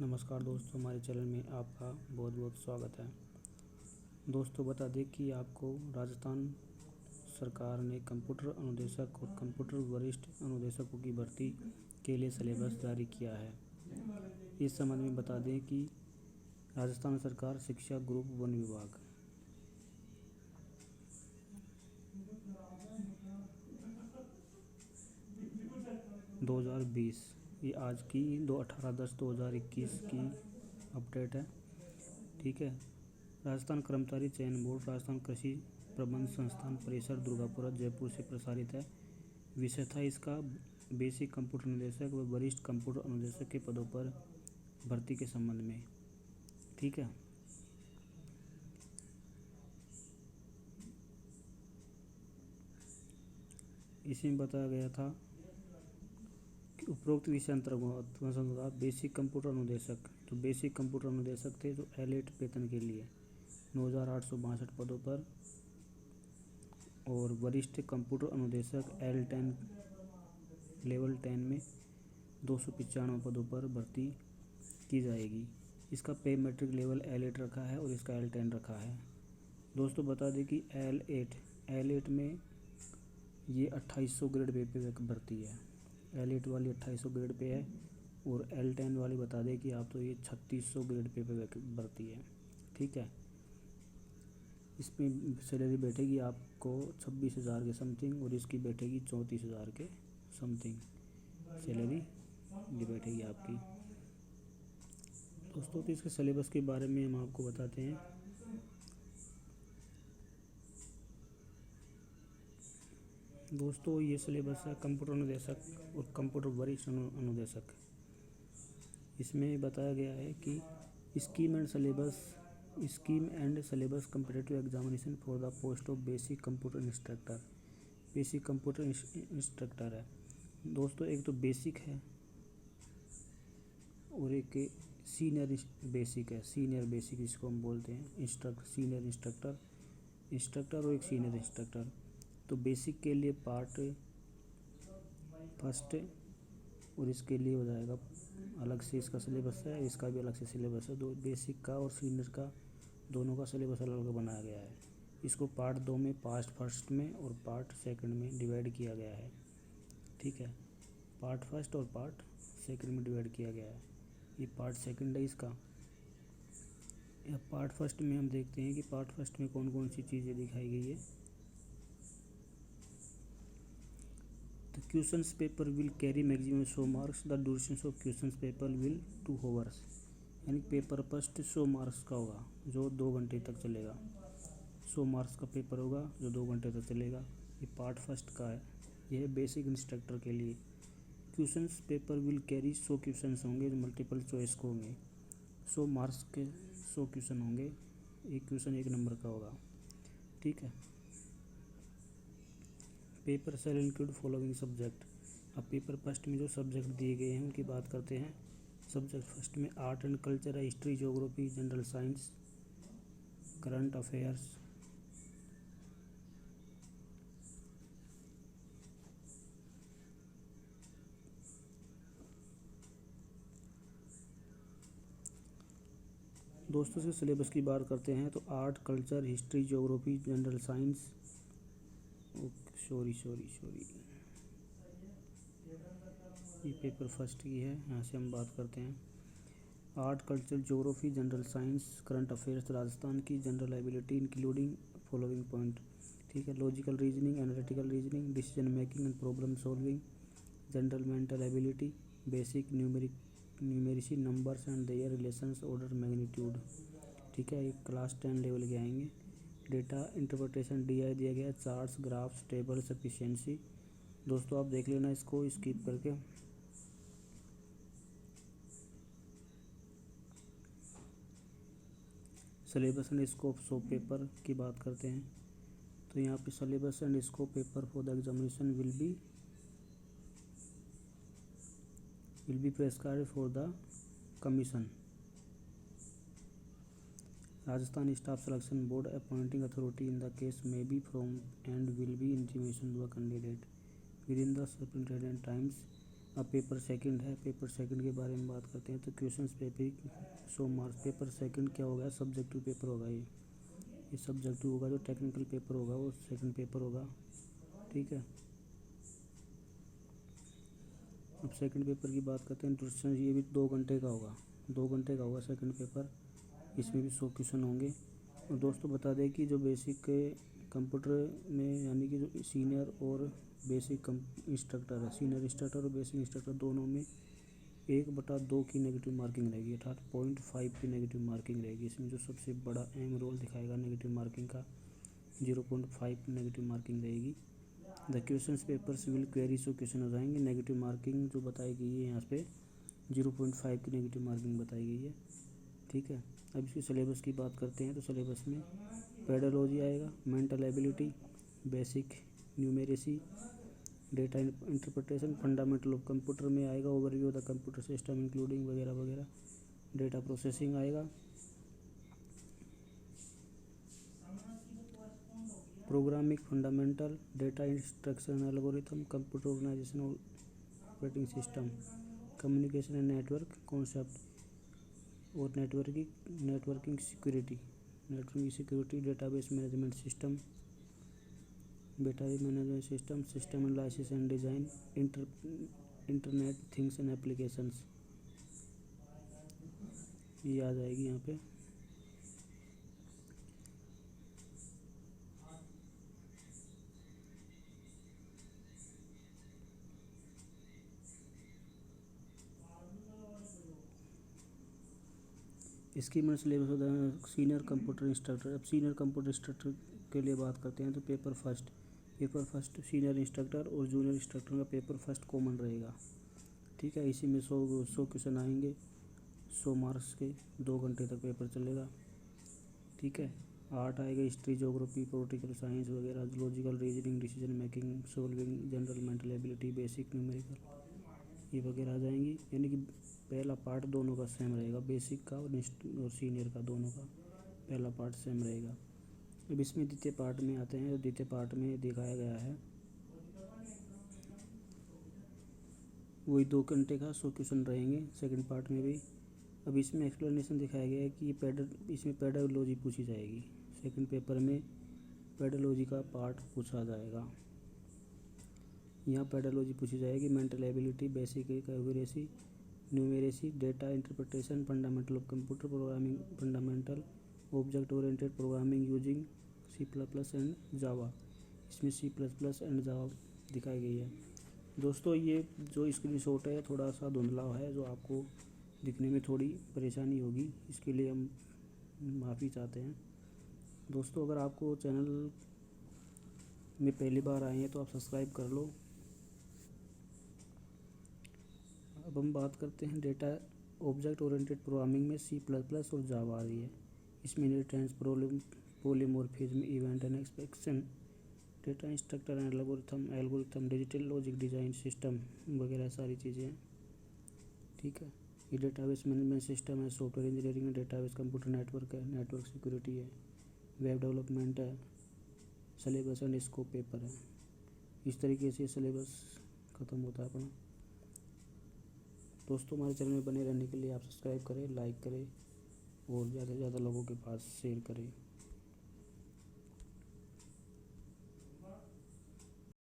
नमस्कार दोस्तों, हमारे चैनल में आपका बहुत बहुत स्वागत है। दोस्तों बता दें कि आपको राजस्थान सरकार ने कंप्यूटर अनुदेशक और कंप्यूटर वरिष्ठ अनुदेशकों की भर्ती के लिए सिलेबस जारी किया है। इस संबंध में बता दें कि राजस्थान सरकार शिक्षा ग्रुप 1 विभाग 2020 ये आज की 18/10/2021 की अपडेट है। ठीक है। राजस्थान कर्मचारी चयन बोर्ड, राजस्थान कृषि प्रबंध संस्थान परिसर, दुर्गापुरा, जयपुर से प्रसारित है। विषय था इसका बेसिक कंप्यूटर अनुदेशक व वरिष्ठ कंप्यूटर अनुदेशक के पदों पर भर्ती के संबंध में। ठीक है। इसमें बताया गया था कि उपरोक्त विषय अंतर्गत बेसिक कंप्यूटर अनुदेशक, तो बेसिक कंप्यूटर अनुदेशक थे जो L8 वेतन के लिए 9,862 पदों पर, और वरिष्ठ कंप्यूटर अनुदेशक L10 लेवल 10 में 295 पदों पर भर्ती की जाएगी। इसका पे मैट्रिक लेवल L8 रखा है और इसका L10 रखा है। दोस्तों बता दें कि L8 में ये 2800 ग्रेड पे भर्ती है। L8 वाली 2800 ग्रेड पे है और L10 वाली बता दें कि आप तो ये 3600 ग्रेड पे भर्ती है। ठीक है। इसमें सैलरी बैठेगी आपको 26,000 के समथिंग और इसकी बैठेगी 34,000 के समथिंग सैलरी ये बैठेगी आपकी। दोस्तों तो इसके सिलेबस के बारे में हम आपको बताते हैं। दोस्तों ये सिलेबस है कंप्यूटर अनुदेशक और कंप्यूटर वरिष्ठ अनुदेशक। इसमें बताया गया है कि scheme and syllabus competitive examination for the post of basic computer instructor. Basic computer instructor है दोस्तों, एक तो बेसिक है और एक सीनियर बेसिक है। सीनियर बेसिक इसको हम बोलते हैं, सीनियर इंस्ट्रक्टर और एक सीनियर इंस्ट्रक्टर। तो बेसिक के लिए पार्ट फर्स्ट और इसके लिए हो जाएगा अलग से इसका सिलेबस है, इसका भी अलग से सिलेबस है। दो बेसिक का और सीनियर का दोनों का सिलेबस अलग अलग बनाया गया है। इसको पार्ट 2 में, पार्ट फर्स्ट में और पार्ट सेकंड में डिवाइड किया गया है। ठीक है। पार्ट फर्स्ट और पार्ट सेकंड में डिवाइड किया गया है। ये पार्ट सेकंड है इसका। या पार्ट फर्स्ट में हम देखते हैं कि पार्ट फर्स्ट में कौन कौन सी चीज़ें दिखाई गई है। The questions paper will carry maximum 100 marks. The duration of questions paper will 2 hours. यानी पेपर फर्स्ट 100 मार्क्स का होगा जो 2 घंटे तक चलेगा। 100 मार्क्स का पेपर होगा जो 2 घंटे तक चलेगा। ये पार्ट फर्स्ट का है। यह बेसिक इंस्ट्रक्टर के लिए। Questions paper will carry 100 questions होंगे जो मल्टीपल चॉइस को होंगे। 100 मार्क्स के 100 क्वेश्चन होंगे। एक क्वेश्चन 1 नंबर का होगा। ठीक है। Paper shall include following subject. अब पेपर फर्स्ट में जो सब्जेक्ट दिए गए हैं उनकी बात करते हैं। सब्जेक्ट फर्स्ट में आर्ट एंड कल्चर है, history, geography, general science, current affairs. दोस्तों से सिलेबस की बात करते हैं तो art, culture, history, geography, general science, sorry ये पेपर फर्स्ट की है। यहाँ से हम बात करते हैं art, culture, geography, general science, current affairs, Rajasthan की general ability including following point. ठीक है। Logical reasoning, analytical reasoning, decision making and problem solving, general mental ability, basic numeracy, numbers and their relations, order, magnitude. ठीक है। ये class 10 level के आएंगे। Data interpretation DI दिया गया है, चार्ट्स, ग्राफ्स, टेबल, सफिशिएंसी। दोस्तों आप देख लेना इसको स्किप करके। Syllabus and scope of paper की बात करते हैं तो यहाँ पे syllabus and scope paper for the examination will be prescribed for the commission. Rajasthan staff selection board appointing authority in the case may be from and will be intimation to the candidate with in the specified times अब paper second है, paper second के बारे में बात करते हैं। तो questions paper 100 marks. Paper second क्या होगा, सब्जेक्टिव पेपर होगा। ये सब्जेक्टिव होगा, जो टेक्निकल पेपर होगा वो सेकंड पेपर होगा, ठीक है। अब सेकंड पेपर की बात करते हैं। इंट्रोडक्शन, ये भी 2 घंटे का होगा, 2 घंटे का होगा सेकंड पेपर। इसमें भी 100 क्वेश्चन होंगे। और दोस्तों बता दें कि जो बेसिक कंप्यूटर में, यानी कि जो सीनियर और बेसिक इंस्ट्रक्टर है, सीनियर इंस्ट्रक्टर और बेसिक इंस्ट्रक्टर दोनों में 1/2 की नेगेटिव मार्किंग रहेगी, अर्थात 0.5 की नेगेटिव मार्किंग रहेगी। इसमें जो सबसे बड़ा अहम रोल दिखाएगा नेगेटिव मार्किंग का, 0.5 नेगेटिव मार्किंग रहेगी। The question papers will query, so question हो जाएंगे। नेगेटिव मार्किंग जो बताई गई है यहाँ पे 0.5 की नेगेटिव मार्किंग बताई गई है, ठीक है। अब इसके सिलेबस की बात करते हैं। तो सिलेबस में पेडालॉजी आएगा, mental ability, basic numeracy, data interpretation, fundamental of computer में आएगा, overview of the computer system including वगैरह वगैरह, डेटा प्रोसेसिंग आएगा, programming fundamental, data instruction algorithm, computer organisation operating system, communication and network concept और networking security, database management system, system analysis and design, internet things and applications, ये आ जाएगी यहाँ पे। इसकी मैंने सिलेबस होता है सीनियर कंप्यूटर इंस्ट्रक्टर। अब सीनियर कंप्यूटर इंस्ट्रक्टर के लिए बात करते हैं। तो पेपर फर्स्ट सीनियर इंस्ट्रक्टर और जूनियर इंस्ट्रक्टर का पेपर फर्स्ट कॉमन रहेगा, ठीक है। इसी में 100 क्वेश्चन आएंगे, 100 मार्क्स के, 2 घंटे तक पेपर चलेगा, ठीक है। 8 आएगा हिस्ट्री, ज्योग्राफी, पॉलिटिकल साइंस वगैरह, logical reasoning, decision making, solving, general mental ability, basic numerical, ये वगैरह आ जाएंगी। यानी कि पहला पार्ट दोनों का सेम रहेगा, बेसिक का और सीनियर का, दोनों का पहला पार्ट सेम रहेगा। अब इसमें द्वितीय पार्ट में आते हैं। द्वितीय पार्ट में दिखाया गया है वही 2 घंटे का 100 क्वेश्चन रहेंगे सेकंड पार्ट में भी। अब इसमें एक्सप्लेनेशन दिखाया गया है कि इसमें पेडागोलॉजी पूछी जाएगी। सेकंड पेपर में पेडागोलॉजी का पार्ट पूछा जाएगा। यहाँ पेडागोलॉजी पूछी जाएगी, mental ability, basic accuracy, numeracy, data interpretation, fundamental of computer programming, fundamental object oriented programming using C++ and Java. इसमें C++ एंड जावा दिखाई गई है। दोस्तों ये जो स्क्रीनशॉट है थोड़ा सा धुंधला है, जो आपको दिखने में थोड़ी परेशानी होगी, इसके लिए हम माफ़ी चाहते हैं। दोस्तों अगर आपको चैनल में पहली बार आए हैं तो आप सब्सक्राइब कर लो। अब हम बात करते हैं डेटा ऑब्जेक्ट ओरिएंटेड प्रोग्रामिंग में C++ और जावा आ रही है। इसमें returns, polymorphism, event and expectation, data instructor and algorithm, digital logic design system वगैरह सारी चीज़ें हैं, ठीक है। ये डेटाबेस मैनेजमेंट सिस्टम है, सॉफ्टवेयर इंजीनियरिंग है, डेटाबेस कंप्यूटर नेटवर्क है, नेटवर्क सिक्योरिटी है, वेब डेवलपमेंट है, सिलेबस एंड स्कोप पेपर है। इस तरीके से सिलेबस ख़त्म होता है अपना। दोस्तों हमारे चैनल में बने रहने के लिए आप सब्सक्राइब करें, लाइक करें और ज़्यादा से ज़्यादा लोगों के पास शेयर करें।